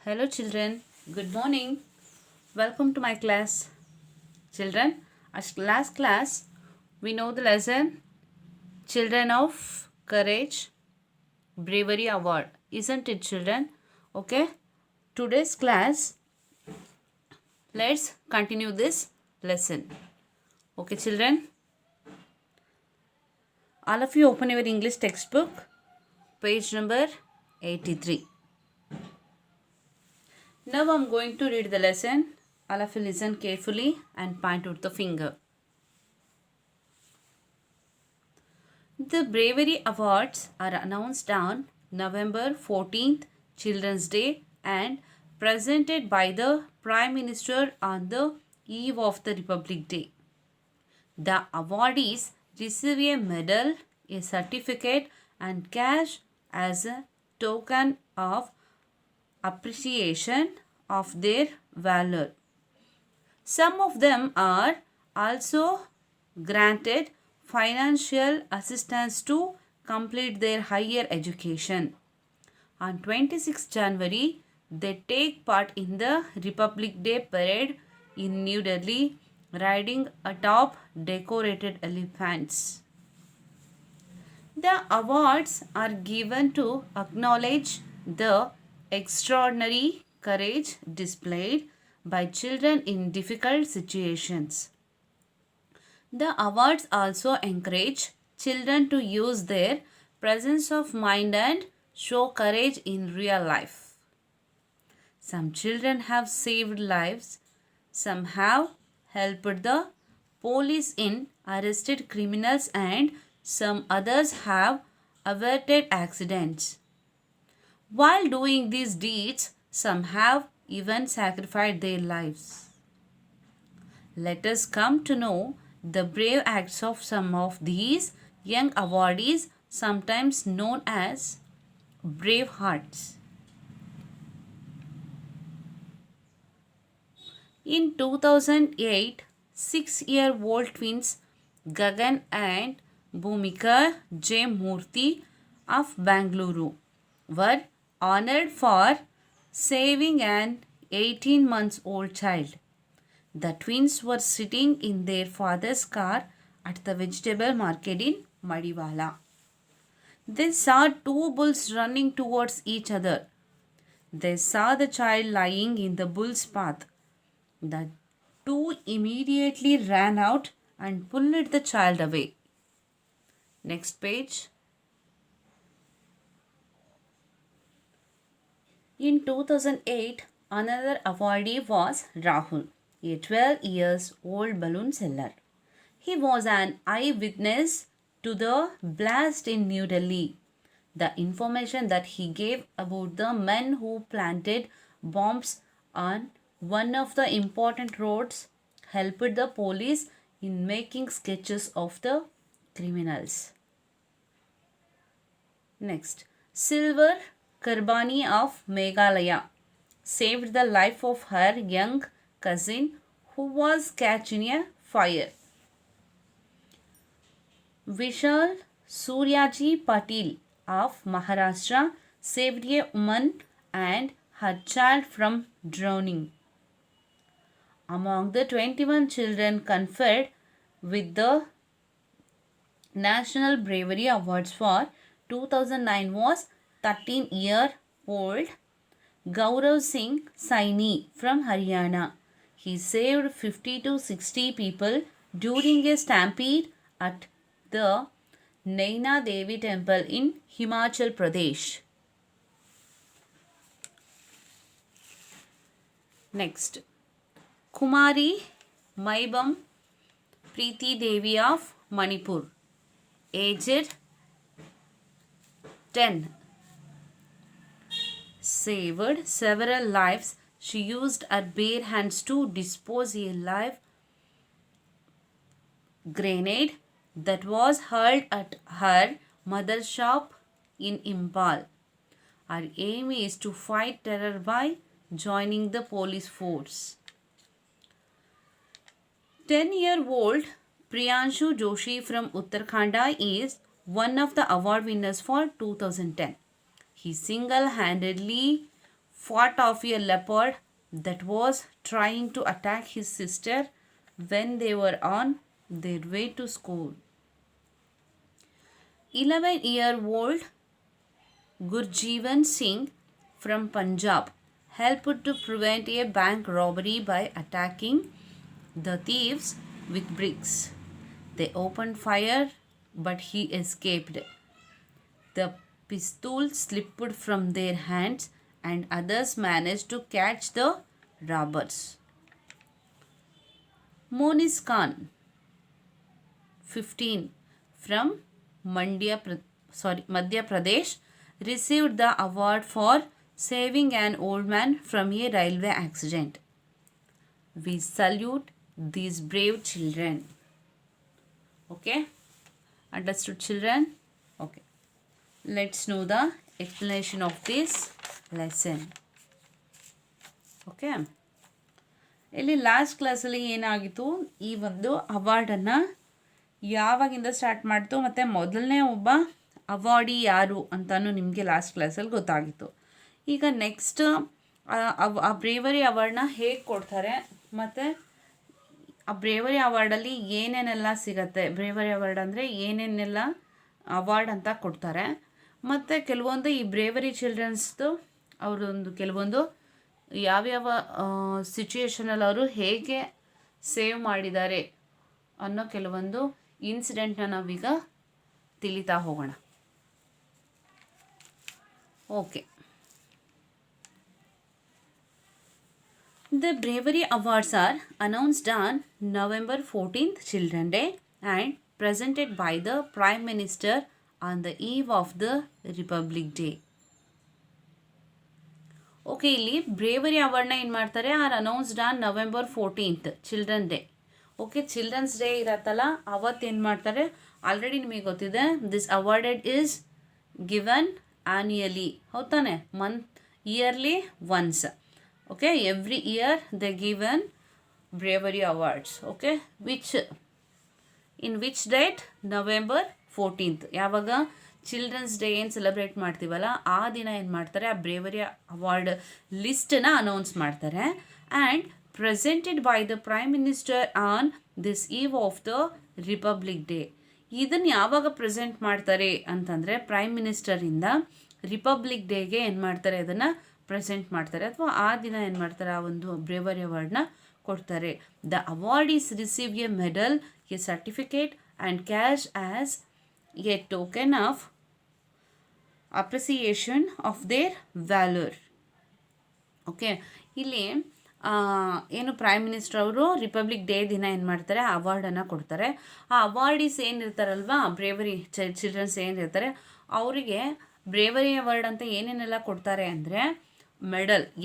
Hello, children. Good morning. Welcome to my class. Children, as last class, we know the lesson Children of Courage Bravery Award. Isn't it, children? Okay. Today's class, let's continue this lesson. Okay, children. All of you open your English textbook, page number 83. Now I'm going to read the lesson. All of you listen carefully and point out the finger. The Bravery Awards are announced on November 14th, Children's Day, and presented by the Prime Minister on the eve of the Republic Day. The awardees receive a medal, a certificate, and cash as a token of appreciation of their valor. Some of them are also granted financial assistance to complete their higher education. On 26 January, they take part in the Republic Day parade in New Delhi, riding atop decorated elephants. The awards are given to acknowledge the extraordinary courage displayed by children in difficult situations. The awards also encourage children to use their presence of mind and show courage in real life. Some children have saved lives, some have helped the police in arrested criminals, and some others have averted accidents. While doing these deeds, some have even sacrificed their lives. Let us come to know the brave acts of some of these young awardees, sometimes known as brave hearts. In 2008, 6-year-old twins Gagan and Bhumika J. Murthy of Bangalore were honored for saving an 18-month-old child. The twins were sitting in their father's car at the vegetable market in Madiwala. They saw two bulls running towards each other. They saw the child lying in the bull's path. The two immediately ran out and pulled the child away. Next page. In 2008, another awardee was Rahul, a 12 years old balloon seller. He was an eyewitness to the blast in New Delhi. The information that he gave about the men who planted bombs on one of the important roads helped the police in making sketches of the criminals. Next, Silver Karbani of Meghalaya saved the life of her young cousin who was catching a fire. Vishal Suryaji Patil of Maharashtra saved a woman and her child from drowning. Among the 21 children conferred with the National Bravery Awards for 2009 was 13-year-old Gaurav Singh Saini from Haryana. He saved 50 to 60 people during a stampede at the Naina Devi temple in Himachal Pradesh. Next, Kumari Maibam Preeti Devi of Manipur, aged 10, saved several lives. She used her bare hands to dispose a live grenade that was hurled at her mother's shop in Impal. Our aim is to fight terror by joining the police force. 10-year-old Priyanshu Joshi from Uttarakhand is one of the award winners for 2010. He single-handedly fought off a leopard that was trying to attack his sister when they were on their way to school. 11-year-old Gurjeevan Singh from Punjab helped to prevent a bank robbery by attacking the thieves with bricks. They opened fire, but he escaped. The pistol slipped from their hands and others managed to catch the robbers. Monis Khan, 15, from Madhya Pradesh, received the award for saving an old man from a railway accident. We salute these brave children. Okay? Understood, children? Okay. Let's know the explanation of this lesson. Okay? ಇಲ್ಲಿ last ಕ್ಲಾಸಲ್ಲಿ ಏನಾಗಿತ್ತು, ಈ ಒಂದು ಅವಾರ್ಡನ್ನು ಯಾವಾಗಿಂದ start ಮಾಡ್ತು ಮತ್ತು ಮೊದಲನೇ ಒಬ್ಬ ಅವಾರ್ಡಿ ಯಾರು ಅಂತಲೂ ನಿಮಗೆ ಲಾಸ್ಟ್ ಕ್ಲಾಸಲ್ಲಿ ಗೊತ್ತಾಗಿತ್ತು. ಈಗ ನೆಕ್ಸ್ಟ್ ಆ ಬ್ರೇವರಿ ಅವಾರ್ಡ್ನ ಹೇಗೆ ಕೊಡ್ತಾರೆ ಮತ್ತು ಆ ಬ್ರೇವರಿ ಅವಾರ್ಡಲ್ಲಿ ಏನೇನೆಲ್ಲ ಸಿಗತ್ತೆ, ಬ್ರೇವರಿ ಅವಾರ್ಡ್ ಅಂದರೆ ಏನೇನೆಲ್ಲ ಅವಾರ್ಡ್ ಅಂತ ಕೊಡ್ತಾರೆ, ಮತ್ತು ಕೆಲವೊಂದು ಈ ಬ್ರೇವರಿ ಚಿಲ್ಡ್ರನ್ಸ್ದು ಅವರೊಂದು ಕೆಲವೊಂದು ಯಾವ್ಯಾವ ಸಿಚುಯೇಷನಲ್ಲಿ ಅವರು ಹೇಗೆ ಸೇವ್ ಮಾಡಿದ್ದಾರೆ ಅನ್ನೋ ಕೆಲವೊಂದು ಇನ್ಸಿಡೆಂಟ್ನ ನಾವೀಗ ತಿಳಿತಾ ಹೋಗೋಣ. Okay. The Bravery Awards are announced on November 14th, Children's Day, and presented by the Prime Minister on the eve of the Republic Day. Okay, ಇಲ್ಲಿ ಬ್ರೇವರಿ ಅವಾರ್ಡ್ನ ಏನು ಮಾಡ್ತಾರೆ, are announced on November 14th, children day. Okay, children's day ಇರತ್ತಲ್ಲ ಅವತ್ತು ಏನು ಮಾಡ್ತಾರೆ, already ನಿಮಗೆ ಗೊತ್ತಿದೆ, this awarded is given annually, ಹೌದಾನೆ, yearly once. Okay, every year they given bravery awards. Okay, in which date? November 14th. ಯಾವಾಗ children's day ಏನು celebrate ಮಾಡ್ತೀವಲ್ಲ ಆ ದಿನ ಏನು ಮಾಡ್ತಾರೆ, ಆ ಬ್ರೇವರಿ ಅವಾರ್ಡ್ ಲಿಸ್ಟನ್ನ ಅನೌನ್ಸ್ ಮಾಡ್ತಾರೆ. And presented by the prime minister on this eve of the republic day. ಇದನ್ನು ಯಾವಾಗ ಪ್ರೆಸೆಂಟ್ ಮಾಡ್ತಾರೆ ಅಂತಂದರೆ, ಪ್ರೈಮ್ ಮಿನಿಸ್ಟರಿಂದ ರಿಪಬ್ಲಿಕ್ ಡೇಗೆ ಏನು ಮಾಡ್ತಾರೆ, ಅದನ್ನು ಪ್ರೆಸೆಂಟ್ ಮಾಡ್ತಾರೆ, ಅಥವಾ ಆ ದಿನ ಏನು ಮಾಡ್ತಾರೆ, ಆ ಒಂದು ಬ್ರೇವರಿ ಅವಾರ್ಡ್ನ ಕೊಡ್ತಾರೆ. The award is receive a medal, a certificate and cash as a token of appreciation of their valour. Okay, ಇಲ್ಲಿ ಏನು ಪ್ರೈಮ್ ಮಿನಿಸ್ಟರ್ ಅವರು ರಿಪಬ್ಲಿಕ್ ಡೇ ದಿನ ಏನು ಮಾಡ್ತಾರೆ, ಅವಾರ್ಡನ್ನು ಕೊಡ್ತಾರೆ. ಆ ಅವಾರ್ಡೀಸ್ ಏನಿರ್ತಾರಲ್ವ, ಬ್ರೇವರಿ ಚಿಲ್ಡ್ರನ್ಸ್ ಏನಿರ್ತಾರೆ ಅವರಿಗೆ ಬ್ರೇವರಿ ಅವಾರ್ಡ್ ಅಂತ ಏನೇನೆಲ್ಲ ಕೊಡ್ತಾರೆ ಅಂದರೆ,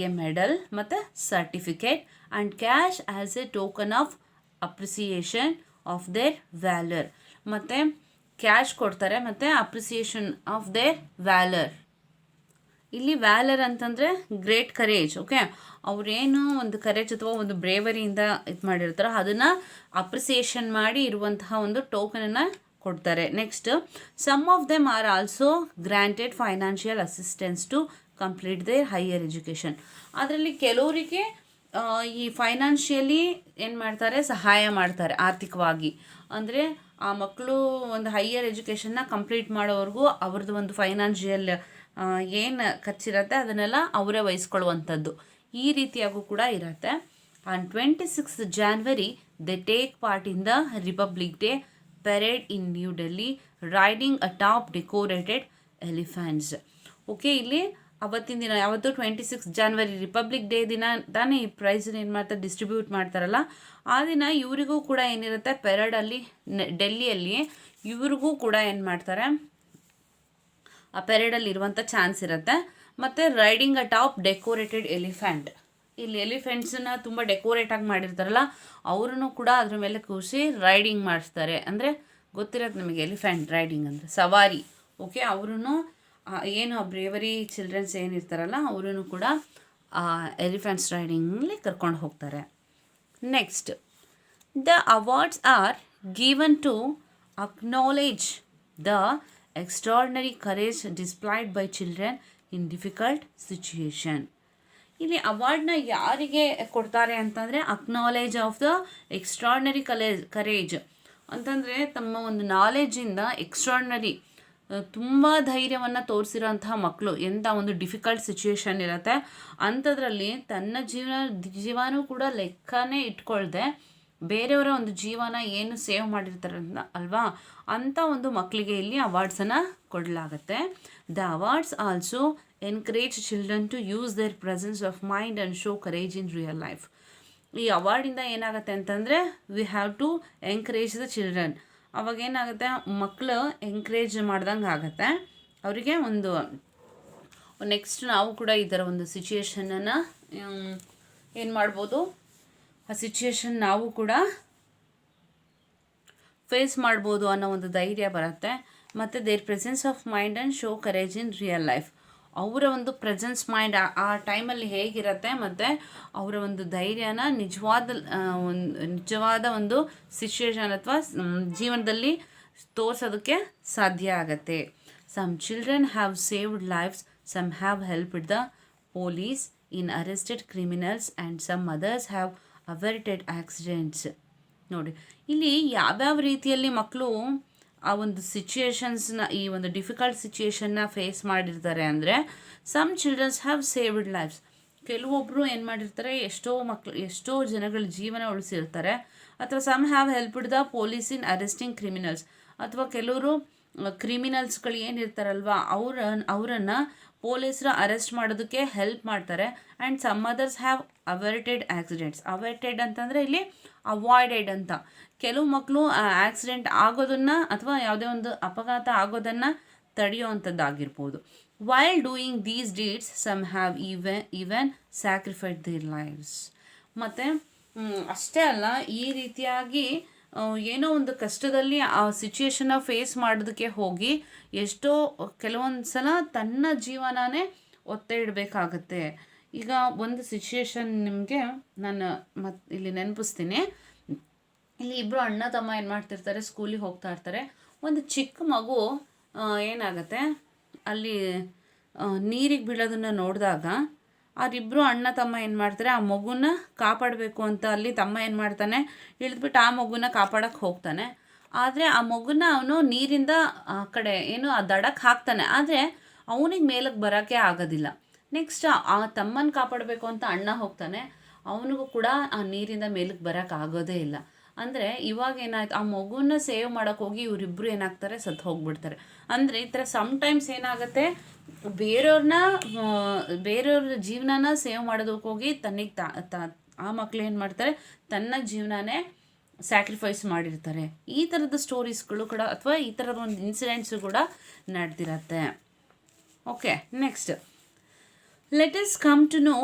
ಎ ಮೆಡಲ್ ಮತ್ತು certificate and cash as a token of appreciation of their valour. ಮತ್ತು ಕ್ಯಾಶ್ ಕೊಡ್ತಾರೆ ಮತ್ತು ಅಪ್ರಿಸಿಯೇಷನ್ ಆಫ್ ದೇರ್ ವ್ಯಾಲ್ಯೂರ್. ಇಲ್ಲಿ ವ್ಯಾಲರ್ ಅಂತಂದರೆ ಗ್ರೇಟ್ ಕರೇಜ್. ಓಕೆ, ಅವರೇನು ಒಂದು ಕರೇಜ್ ಅಥವಾ ಒಂದು ಬ್ರೇವರಿಯಿಂದ ಇದು ಮಾಡಿರ್ತಾರೋ ಅದನ್ನು ಅಪ್ರಿಸಿಯೇಷನ್ ಮಾಡಿ ಇರುವಂತಹ ಒಂದು ಟೋಕನನ್ನು ಕೊಡ್ತಾರೆ. Next, some of them are also granted financial assistance to complete their higher education. ಅದರಲ್ಲಿ ಕೆಲವರಿಗೆ ಈ ಫೈನಾನ್ಷಿಯಲಿ ಏನು ಮಾಡ್ತಾರೆ, ಸಹಾಯ ಮಾಡ್ತಾರೆ ಆರ್ಥಿಕವಾಗಿ. ಅಂದರೆ ಆ ಮಕ್ಕಳು ಒಂದು ಹೈಯರ್ ಎಜುಕೇಷನ್ನ ಕಂಪ್ಲೀಟ್ ಮಾಡೋವರೆಗೂ ಅವ್ರದ್ದು ಒಂದು ಫೈನಾನ್ಷಿಯಲ್ ಏನು ಖರ್ಚಿರುತ್ತೆ ಅದನ್ನೆಲ್ಲ ಅವರೇ ವಹಿಸ್ಕೊಳ್ಳುವಂಥದ್ದು. ಈ ರೀತಿಯಾಗೂ ಕೂಡ ಇರುತ್ತೆ. On 26th January they take part in the republic day parade in New Delhi riding a top decorated elephants. Okay, ಇಲ್ಲಿ ಅವತ್ತಿನ ದಿನ ಯಾವತ್ತು 26th January ರಿಪಬ್ಲಿಕ್ ಡೇ ದಿನ ತಾನೇ ಈ ಪ್ರೈಸನ್ನ ಏನು ಮಾಡ್ತಾರೆ, ಡಿಸ್ಟ್ರಿಬ್ಯೂಟ್ ಮಾಡ್ತಾರಲ್ಲ, ಆ ದಿನ ಇವರಿಗೂ ಕೂಡ ಏನಿರುತ್ತೆ, ಪೆರೇಡಲ್ಲಿ ಡೆಲ್ಲಿಯಲ್ಲಿ ಇವ್ರಿಗೂ ಕೂಡ ಏನು ಮಾಡ್ತಾರೆ, ಆ ಪೆರೇಡಲ್ಲಿ ಇರುವಂಥ ಚಾನ್ಸ್ ಇರುತ್ತೆ. ಮತ್ತು riding a top decorated elephant, ಇಲ್ಲಿ ಎಲಿಫೆಂಟ್ಸನ್ನ ತುಂಬ ಡೆಕೋರೇಟಾಗಿ ಮಾಡಿರ್ತಾರಲ್ಲ ಅವ್ರೂ ಕೂಡ ಅದ್ರ ಮೇಲೆ ಕೂರಿಸಿ ರೈಡಿಂಗ್ ಮಾಡಿಸ್ತಾರೆ. ಅಂದರೆ ಗೊತ್ತಿರೋದು ನಿಮಗೆ ಎಲಿಫೆಂಟ್ ರೈಡಿಂಗ್ ಅಂದರೆ ಸವಾರಿ. ಓಕೆ, ಅವ್ರೂ ಏನು ಬ್ರೇವರಿ ಚಿಲ್ಡ್ರನ್ಸ್ ಏನಿರ್ತಾರಲ್ಲ ಅವರೂ ಕೂಡ ಎಲಿಫೆಂಟ್ಸ್ ರೈಡಿಂಗಲ್ಲಿ ಕರ್ಕೊಂಡು ಹೋಗ್ತಾರೆ. Next, the awards are given to acknowledge the extraordinary courage displayed by children in difficult situation. ಇಲ್ಲಿ ಅವಾರ್ಡ್ನ ಯಾರಿಗೆ ಕೊಡ್ತಾರೆ ಅಂತಂದರೆ acknowledge of the extraordinary courage ಅಂತಂದರೆ ತಮ್ಮ ಒಂದು ನಾಲೆಜಿಂದ ಎಕ್ಸ್ಟ್ರಾರ್ಡಿನರಿ ತುಂಬ ಧೈರ್ಯವನ್ನು ತೋರಿಸಿರೋಂತಹ ಮಕ್ಕಳು, ಎಂಥ ಒಂದು ಡಿಫಿಕಲ್ಟ್ ಸಿಚುವೇಶನ್ ಇರುತ್ತೆ ಅಂಥದ್ರಲ್ಲಿ ತನ್ನ ಜೀವನೂ ಕೂಡ ಲೆಕ್ಕನೇ ಇಟ್ಕೊಳ್ದೆ ಬೇರೆಯವರ ಒಂದು ಜೀವನ ಏನು ಸೇವ್ ಮಾಡಿರ್ತಾರೆ ಅಲ್ವಾ, ಅಂಥ ಒಂದು ಮಕ್ಕಳಿಗೆ ಇಲ್ಲಿ ಅವಾರ್ಡ್ಸನ್ನು ಕೊಡಲಾಗುತ್ತೆ. The awards also encourage children to use their presence of mind and show courage in real life. ಈ ಅವಾರ್ಡಿಂದ ಏನಾಗುತ್ತೆ ಅಂತಂದರೆ we have to encourage the children. ಅವಾಗೇನಾಗುತ್ತೆ, ಮಕ್ಕಳು ಎಂಕರೇಜ್ ಮಾಡ್ದಂಗೆ ಆಗುತ್ತೆ ಅವರಿಗೆ. ಒಂದು ನೆಕ್ಸ್ಟ್ ನಾವು ಕೂಡ ಈ ಥರ ಒಂದು ಸಿಚುಯೇಷನನ್ನು ಏನು ಮಾಡ್ಬೋದು, ಆ ಸಿಚುಯೇಷನ್ ನಾವು ಕೂಡ ಫೇಸ್ ಮಾಡ್ಬೋದು ಅನ್ನೋ ಒಂದು ಧೈರ್ಯ ಬರುತ್ತೆ. ಮತ್ತು their presence of mind and show courage in real life. ಅವರ ಒಂದು ಪ್ರೆಸೆನ್ಸ್ ಮೈಂಡ್ ಆ ಟೈಮಲ್ಲಿ ಹೇಗಿರುತ್ತೆ ಮತ್ತು ಅವರ ಒಂದು ಧೈರ್ಯನ ನಿಜವಾದ ಒಂದು ಸಿಚುವೇಶನ್ ಅಥವಾ ಜೀವನದಲ್ಲಿ ತೋರಿಸೋದಕ್ಕೆ ಸಾಧ್ಯ ಆಗುತ್ತೆ. Some children have saved lives, some have helped the police in arrested criminals and some others have averted accidents. ನೋಡಿ ಇಲ್ಲಿ ಯಾವ್ಯಾವ ರೀತಿಯಲ್ಲಿ ಮಕ್ಕಳು ಆ ಒಂದು ಸಿಚುಯೇಷನ್ಸ್ನ, ಈ ಒಂದು ಡಿಫಿಕಲ್ಟ್ ಸಿಚುಯೇಷನ್ನ ಫೇಸ್ ಮಾಡಿರ್ತಾರೆ ಅಂದರೆ, some childrens have saved lives, ಕೆಲವೊಬ್ಬರು ಏನು ಮಾಡಿರ್ತಾರೆ, ಎಷ್ಟೋ ಜನಗಳ ಜೀವನ ಉಳಿಸಿರ್ತಾರೆ. ಅಥವಾ some have helped the police in arresting criminals, ಅಥವಾ ಕೆಲವರು ಕ್ರಿಮಿನಲ್ಸ್ಗಳು ಏನಿರ್ತಾರಲ್ವ ಅವರನ್ನು ಪೊಲೀಸರು ಅರೆಸ್ಟ್ ಮಾಡೋದಕ್ಕೆ ಹೆಲ್ಪ್ ಮಾಡ್ತಾರೆ. And some others have averted accidents. Averted ಅಂತಂದರೆ ಇಲ್ಲಿ ಅವಾಯ್ಡೆಡ್ ಅಂತ. ಕೆಲವು ಮಕ್ಕಳು ಆಕ್ಸಿಡೆಂಟ್ ಆಗೋದನ್ನು ಅಥವಾ ಯಾವುದೇ ಒಂದು ಅಪಘಾತ ಆಗೋದನ್ನು ತಡೆಯುವಂಥದ್ದಾಗಿರ್ಬೋದು. While doing these deeds some have even sacrificed their lives. ಮತ್ತು ಅಷ್ಟೇ ಅಲ್ಲ, ಈ ರೀತಿಯಾಗಿ ಏನೋ ಒಂದು ಕಷ್ಟದಲ್ಲಿ ಆ ಸಿಚುಯೇಷನ್ನ ಫೇಸ್ ಮಾಡೋದಕ್ಕೆ ಹೋಗಿ ಎಷ್ಟೋ ಕೆಲವೊಂದು ಸಲ ತನ್ನ ಜೀವನನೇ ಒತ್ತೆ ಇಡಬೇಕಾಗತ್ತೆ. ಈಗ ಒಂದು ಸಿಚುಯೇಷನ್ ನಿಮಗೆ ನಾನು ಇಲ್ಲಿ ನೆನಪಿಸ್ತೀನಿ. ಇಲ್ಲಿ ಇಬ್ಬರು ಅಣ್ಣ ತಮ್ಮ ಏನು ಮಾಡ್ತಿರ್ತಾರೆ, ಸ್ಕೂಲಿಗೆ ಹೋಗ್ತಾ ಇರ್ತಾರೆ. ಒಂದು ಚಿಕ್ಕ ಮಗು ಏನಾಗುತ್ತೆ, ಅಲ್ಲಿ ನೀರಿಗೆ ಬೀಳೋದನ್ನು ನೋಡಿದಾಗ ಅವರಿಬ್ಬರು ಅಣ್ಣ ತಮ್ಮ ಏನು ಮಾಡ್ತಾರೆ, ಆ ಮಗುನ ಕಾಪಾಡಬೇಕು ಅಂತ ಅಲ್ಲಿ ತಮ್ಮ ಏನು ಮಾಡ್ತಾನೆ, ಇಳಿದ್ಬಿಟ್ಟು ಆ ಮಗುನ ಕಾಪಾಡೋಕ್ಕೆ ಹೋಗ್ತಾನೆ. ಆದರೆ ಆ ಮಗುನ ಅವನು ನೀರಿಂದ ಆ ಕಡೆ ಏನು ಆ ದಡಕ್ಕೆ ಹಾಕ್ತಾನೆ, ಆದರೆ ಅವನಿಗೆ ಮೇಲಕ್ಕೆ ಬರೋಕ್ಕೆ ಆಗೋದಿಲ್ಲ. ನೆಕ್ಸ್ಟ್ ಆ ತಮ್ಮನ ಕಾಪಾಡಬೇಕು ಅಂತ ಅಣ್ಣ ಹೋಗ್ತಾನೆ, ಅವನಿಗೂ ಕೂಡ ಆ ನೀರಿಂದ ಮೇಲಕ್ಕೆ ಬರೋಕ್ಕೆ ಆಗೋದೇ ಇಲ್ಲ. ಅಂದರೆ ಇವಾಗ ಏನಾಯ್ತು, ಆ ಮಗುನ ಸೇವ್ ಮಾಡೋಕ್ಕೆ ಹೋಗಿ ಇವರಿಬ್ಬರು ಏನಾಗ್ತಾರೆ, ಸತ್ತು ಹೋಗ್ಬಿಡ್ತಾರೆ. ಅಂದರೆ ಈ ಥರ ಸಮ್ಟೈಮ್ಸ್ ಏನಾಗುತ್ತೆ, ಬೇರೆಯವ್ರ ಜೀವನನ ಸೇವ್ ಮಾಡೋದಕ್ಕೆ ಹೋಗಿ ಆ ಮಕ್ಳು ಏನು ಮಾಡ್ತಾರೆ, ತನ್ನ ಜೀವನನೇ ಸ್ಯಾಕ್ರಿಫೈಸ್ ಮಾಡಿರ್ತಾರೆ. ಈ ಥರದ ಸ್ಟೋರೀಸ್ಗಳು ಕೂಡ ಅಥವಾ ಈ ಥರದ ಒಂದು ಇನ್ಸಿಡೆಂಟ್ಸು ಕೂಡ ನಡೆದಿರತ್ತೆ. Okay, next let us come to know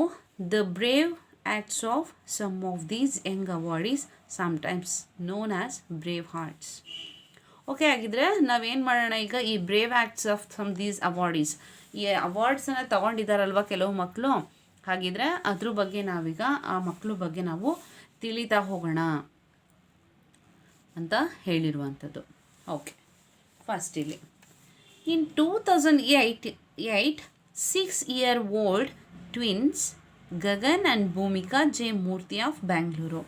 the brave acts of some of these young awardees, sometimes known as brave hearts. Okay, ಆಗಿದ್ರೆ ನಾವೇನು ಮಾಡೋಣ ಈಗ, ಈ brave acts of some these awardees, ಈ ಅವಾರ್ಡ್ಸನ್ನು ತೊಗೊಂಡಿದ್ದಾರಲ್ವ ಕೆಲವು ಮಕ್ಕಳು, ಹಾಗಿದ್ರೆ ಅದ್ರ ಬಗ್ಗೆ ನಾವೀಗ ಆ ಮಕ್ಕಳ ಬಗ್ಗೆ ನಾವು ತಿಳಿತಾ ಹೋಗೋಣ ಅಂತ ಹೇಳಿರುವಂಥದ್ದು. ಓಕೆ, ಫಸ್ಟ್ ಇಲ್ಲಿ in 2008 6-year-old twins Gagan and Bhoomika J Murthy of Bangalore.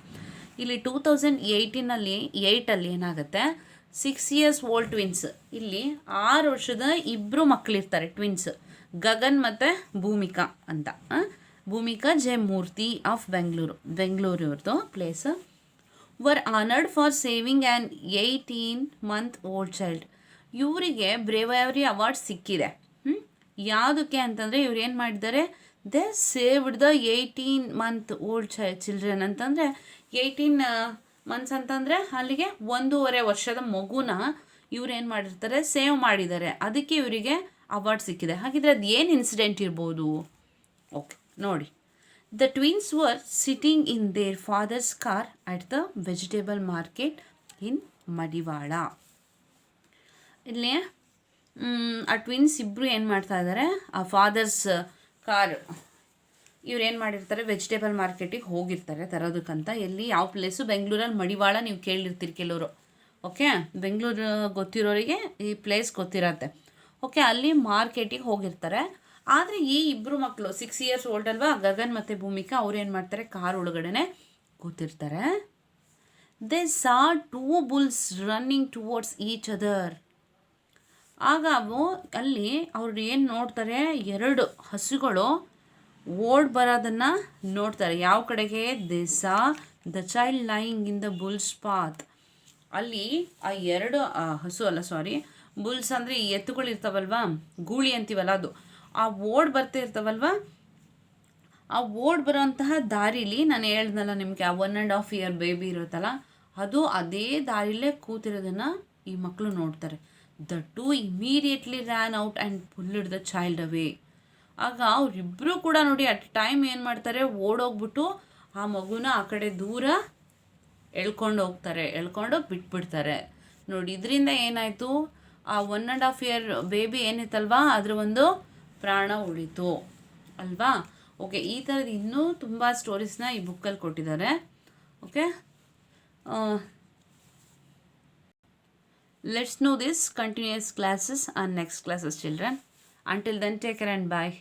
ಇಲ್ಲಿ 2018 ಏನಾಗುತ್ತೆ, 6 years old ಟ್ವಿನ್ಸ್, ಇಲ್ಲಿ 6 ವರ್ಷದ ಇಬ್ಬರು ಮಕ್ಕಳಿರ್ತಾರೆ ಟ್ವಿನ್ಸ್, ಗಗನ್ ಮತ್ತು ಭೂಮಿಕಾ ಅಂತ. ಭೂಮಿಕಾ ಜೆ ಮೂರ್ತಿ ಆಫ್ ಬೆಂಗಳೂರಿವ್ರದ್ದು place. Were honoured for saving an 18-month old child. ಇವರಿಗೆ ಬ್ರೇವರಿ ಅವಾರ್ಡ್ ಸಿಕ್ಕಿದೆ. ಯಾವುದಕ್ಕೆ ಅಂತಂದರೆ ಇವ್ರು ಏನು ಮಾಡಿದ್ದಾರೆ, they saved the 18-month old children. ಅಂತಂದರೆ 18 months ಅಂತಂದರೆ ಅಲ್ಲಿಗೆ 1.5 ವರ್ಷದ ಮಗುನ ಇವ್ರು ಏನು ಮಾಡಿರ್ತಾರೆ, ಸೇವ್ ಮಾಡಿದ್ದಾರೆ. ಅದಕ್ಕೆ ಇವರಿಗೆ ಅವಾರ್ಡ್ ಸಿಕ್ಕಿದೆ. ಹಾಗಿದ್ರೆ ಅದು ಏನು ಇನ್ಸಿಡೆಂಟ್ ಇರ್ಬೋದು? ಓಕೆ, ನೋಡಿ. The twins were sitting in their father's car at the vegetable market in Madiwala. ಇಲ್ಲಿ ಆ ಟ್ವಿನ್ಸ್ ಇಬ್ಬರು ಏನು ಮಾಡ್ತಾ ಇದ್ದಾರೆ, ಆ ಫಾದರ್ಸ್ ಕಾರ್ ಇವ್ರು ಏನು ಮಾಡಿರ್ತಾರೆ, ವೆಜಿಟೇಬಲ್ ಮಾರ್ಕೆಟಿಗೆ ಹೋಗಿರ್ತಾರೆ ತರೋದಕ್ಕಂತ. ಎಲ್ಲಿ, ಯಾವ ಪ್ಲೇಸು? ಬೆಂಗಳೂರಲ್ಲಿ ಮಡಿವಾಳ. ನೀವು ಕೇಳಿರ್ತೀರಿ ಕೆಲವರು. ಓಕೆ, ಬೆಂಗಳೂರು ಗೊತ್ತಿರೋರಿಗೆ ಈ ಪ್ಲೇಸ್ ಗೊತ್ತಿರತ್ತೆ. ಓಕೆ, ಅಲ್ಲಿ ಮಾರ್ಕೆಟಿಗೆ ಹೋಗಿರ್ತಾರೆ. ಆದರೆ ಈ ಇಬ್ಬರು ಮಕ್ಕಳು 6 ಇಯರ್ಸ್ ಓಲ್ಡ್ ಅಲ್ವಾ, ಗಗನ್ ಮತ್ತು ಭೂಮಿಕಾ, ಅವ್ರು ಏನು ಮಾಡ್ತಾರೆ, ಕಾರ್ ಒಳಗಡೆ ಕೂತಿರ್ತಾರೆ. They saw 2 bulls running towards each other. ಆಗ ಅವು ಅಲ್ಲಿ ಅವ್ರು ಏನು ನೋಡ್ತಾರೆ, 2 ಹಸುಗಳು ಓಡ್ ಬರೋದನ್ನು ನೋಡ್ತಾರೆ. ಯಾವ ಕಡೆಗೆ? They saw the child lying in the Bulls path. ಅಲ್ಲಿ ಆ 2 ಹಸು ಅಲ್ಲ, ಸಾರಿ, ಬುಲ್ಸ್ ಅಂದರೆ ಈ ಎತ್ತುಗಳು ಇರ್ತಾವಲ್ವಾ, ಗೂಳಿ ಅಂತೀವಲ್ಲ ಅದು, ಆ ಓಡ್ ಬರ್ತಾ ಇರ್ತಾವಲ್ವ, ಆ ಓಡ್ ಬರೋಂತಹ ದಾರಿಲಿ ನಾನು ಹೇಳ್ದಲ್ಲ ನಿಮಗೆ, ಆ 1.5 year ಬೇಬಿ ಇರುತ್ತಲ್ಲ, ಅದು ಅದೇ ದಾರಿಲೇ ಕೂತಿರೋದನ್ನು ಈ ಮಕ್ಕಳು ನೋಡ್ತಾರೆ. The two immediately ran out and pulled the child away. ಆಗ ಅವರಿಬ್ಬರು ಕೂಡ ನೋಡಿ ಅಟ್ ಟೈಮ್ ಏನು ಮಾಡ್ತಾರೆ, ಓಡೋಗ್ಬಿಟ್ಟು ಆ ಮಗುನ ಆ ಕಡೆ ದೂರ ಎಳ್ಕೊಂಡು ಬಿಟ್ಬಿಡ್ತಾರೆ. ನೋಡಿ, ಇದರಿಂದ ಏನಾಯಿತು, ಆ 1.5 year ಬೇಬಿ ಏನಿತ್ತಲ್ವಾ ಅದರ ಒಂದು ಪ್ರಾಣ ಉಳಿತು ಅಲ್ವಾ. ಓಕೆ, ಈ ಥರದ್ದು ಇನ್ನೂ ತುಂಬ ಸ್ಟೋರೀಸ್ನ ಈ ಬುಕ್ಕಲ್ಲಿ ಕೊಟ್ಟಿದ್ದಾರೆ. Okay, let's know this continuous classes and next classes, children. Until then, take care and bye.